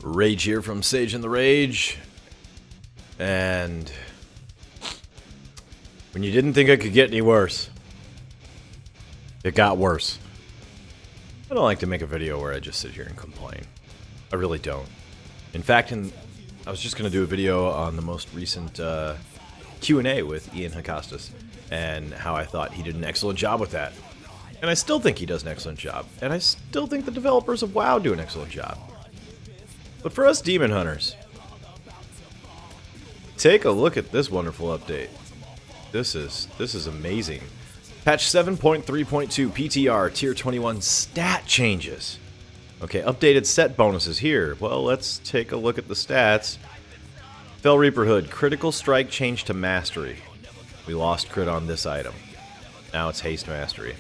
Rage here from SageNtheRage, and when you didn't think it could get any worse, it got worse. I don't like to make a video where I just sit here and complain. I really don't. In fact, I was just going to do a video on the most recent Q&A with Ian Hecostas, and how I thought he did an excellent job with that. And I still think he does an excellent job, and I still think the developers of WoW do an excellent job. But for us Demon Hunters, take a look at this wonderful update. This is amazing. Patch 7.3.2 PTR Tier 21 stat changes. Okay, updated set bonuses here. Well, let's take a look at the stats. Fel Reaper Hood, critical strike changed to mastery. We lost crit on this item. Now it's haste mastery.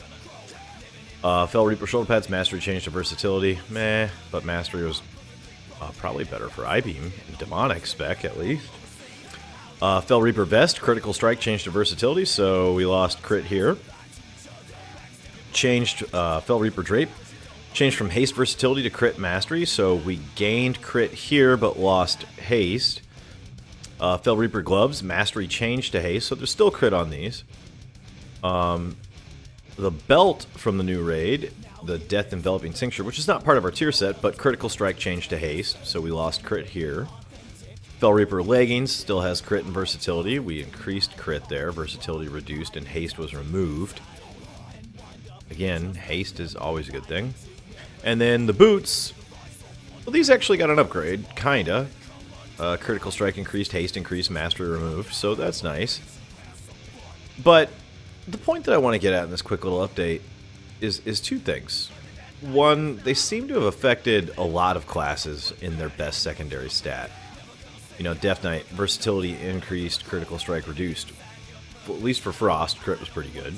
Fel Reaper shoulder pads, mastery changed to versatility. Meh, but mastery was probably better for I-Beam, demonic spec at least. Fel Reaper vest, critical strike changed to versatility, so we lost crit here. Changed Fel Reaper drape, changed from haste versatility to crit mastery, so we gained crit here but lost haste. Fel Reaper gloves, mastery changed to haste, so there's still crit on these. The belt from the new raid, the Death Enveloping Tincture, which is not part of our tier set, but critical strike changed to haste, so we lost crit here. Fel Reaper leggings still has crit and versatility. We increased crit there, versatility reduced, and haste was removed. Again, haste is always a good thing. And then the boots, well, these actually got an upgrade, kinda. Critical strike increased, haste increased, mastery removed, so that's nice. But the point that I want to get at in this quick little update is two things. One, they seem to have affected a lot of classes in their best secondary stat. You know, Death Knight, versatility increased, critical strike reduced. Well, at least for Frost, crit was pretty good.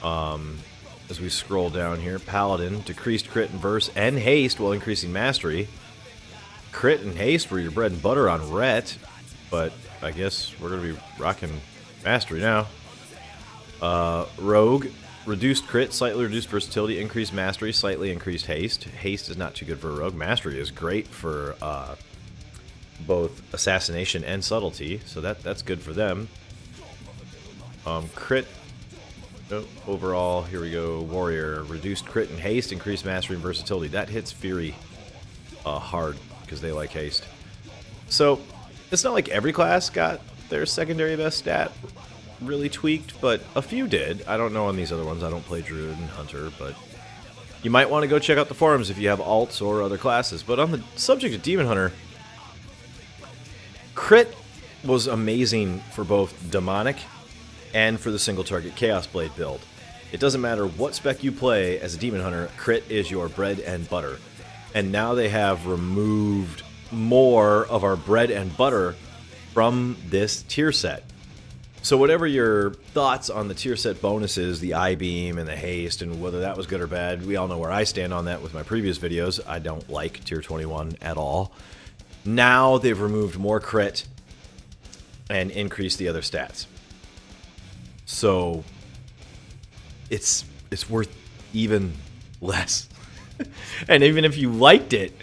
As we scroll down here, Paladin, decreased crit and verse and haste while increasing mastery. Crit and haste were your bread and butter on Ret, but I guess we're going to be rocking mastery now. Rogue, reduced crit, slightly reduced versatility, increased mastery, slightly increased haste. Haste is not too good for a rogue. Mastery is great for both assassination and subtlety, so that's good for them. Crit, overall, here we go, warrior, reduced crit and haste, increased mastery and versatility. That hits Fury hard, because they like haste. So, it's not like every class got their secondary best stat really tweaked, but a few did. I don't know on these other ones. I don't play Druid and Hunter, but you might want to go check out the forums if you have alts or other classes. But on the subject of Demon Hunter, crit was amazing for both demonic and for the single target Chaos Blade build. It doesn't matter what spec you play as a Demon Hunter, crit is your bread and butter. And now they have removed more of our bread and butter from this tier set. So whatever your thoughts on the tier set bonuses, the I-Beam and the haste, and whether that was good or bad, we all know where I stand on that with my previous videos. I don't like tier 21 at all. Now they've removed more crit and increased the other stats. So it's worth even less. And even if you liked it,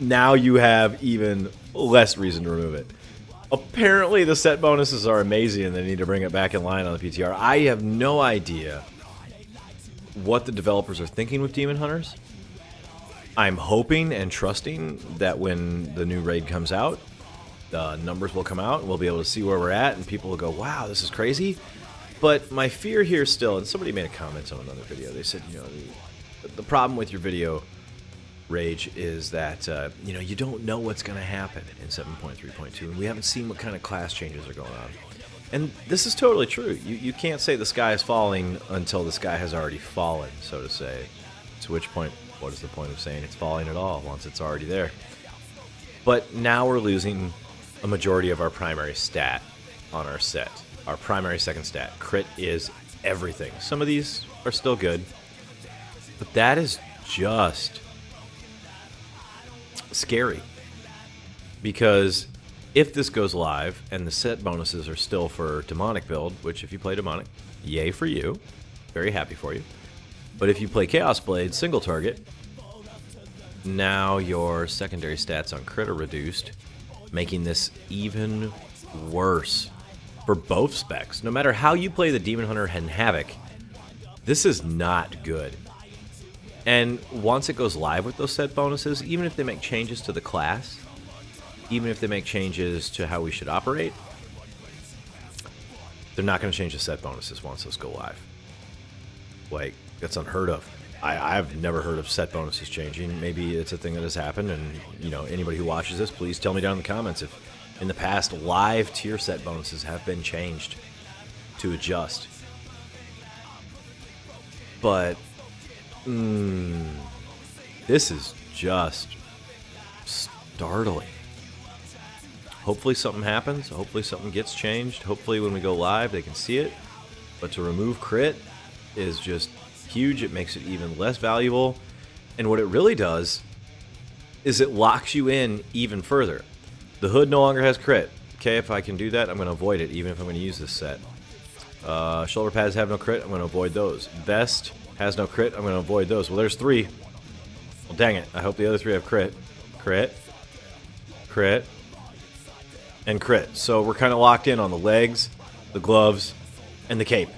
now you have even less reason to remove it. Apparently the set bonuses are amazing and they need to bring it back in line on the PTR. I have no idea what the developers are thinking with Demon Hunters. I'm hoping and trusting that when the new raid comes out, the numbers will come out and we'll be able to see where we're at and people will go, wow, this is crazy. But my fear here still, and somebody made a comment on another video, they said, you know, the problem with your video, Rage, is that you know, you don't know what's going to happen in 7.3.2, and we haven't seen what kind of class changes are going on. And this is totally true. You can't say the sky is falling until the sky has already fallen, so to say. To which point, what is the point of saying it's falling at all once it's already there? But now we're losing a majority of our primary stat on our set. Our primary second stat. Crit is everything. Some of these are still good, but that is just scary, because if this goes live and the set bonuses are still for demonic build, which if you play demonic, yay for you, very happy for you, but if you play Chaos Blade single target, Now your secondary stats on crit are reduced, making this even worse for both specs. No matter how you play the Demon Hunter and Havoc, this is not good. And once it goes live with those set bonuses, even if they make changes to the class, even if they make changes to how we should operate, they're not going to change the set bonuses once those go live. Like, that's unheard of. I've never heard of set bonuses changing. Maybe it's a thing that has happened, and you know, anybody who watches this, please tell me down in the comments if in the past live tier set bonuses have been changed to adjust. But this is just startling. Hopefully something happens. Hopefully something gets changed. Hopefully when we go live they can see it. But to remove crit is just huge. It makes it even less valuable. And what it really does is it locks you in even further. The hood no longer has crit. Okay, if I can do that, I'm going to avoid it even if I'm going to use this set. Shoulder pads have no crit. I'm going to avoid those. Vest has no crit. I'm going to avoid those. Well, there's 3. Well, dang it. I hope the other 3 have crit. Crit. Crit. And crit. So we're kind of locked in on the legs, the gloves, and the cape.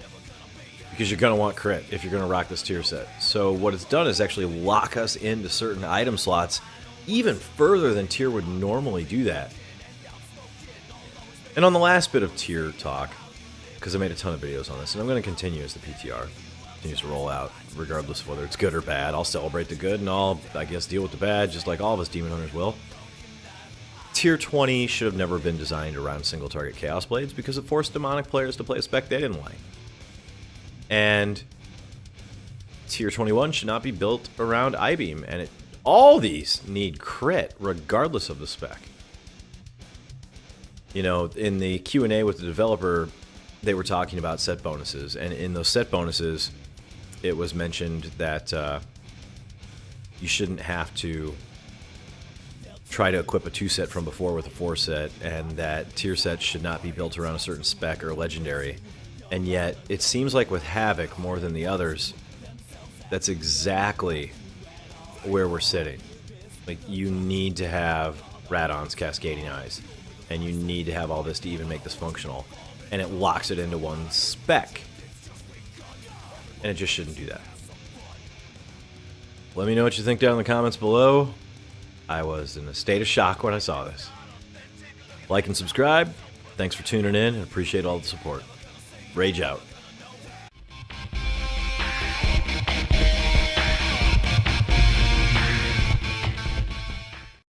Because you're going to want crit if you're going to rock this tier set. So what it's done is actually lock us into certain item slots even further than tier would normally do that. And on the last bit of tier talk, because I made a ton of videos on this, and I'm going to continue as the PTR continues to roll out, regardless of whether it's good or bad. I'll celebrate the good, and I'll, I guess, deal with the bad, just like all of us Demon Hunters will. Tier 20 should have never been designed around single-target Chaos Blades because it forced demonic players to play a spec they didn't like. And Tier 21 should not be built around I-Beam, and all these need crit, regardless of the spec. You know, in the Q&A with the developer, they were talking about set bonuses, and in those set bonuses, it was mentioned that you shouldn't have to try to equip a 2 set from before with a 4 set, and that tier sets should not be built around a certain spec or legendary. And yet, it seems like with Havoc more than the others, that's exactly where we're sitting. Like, you need to have Radon's Cascading Eyes, and you need to have all this to even make this functional. And it locks it into one spec. And it just shouldn't do that. Let me know what you think down in the comments below. I was in a state of shock when I saw this. Like and subscribe. Thanks for tuning in and appreciate all the support. Rage out.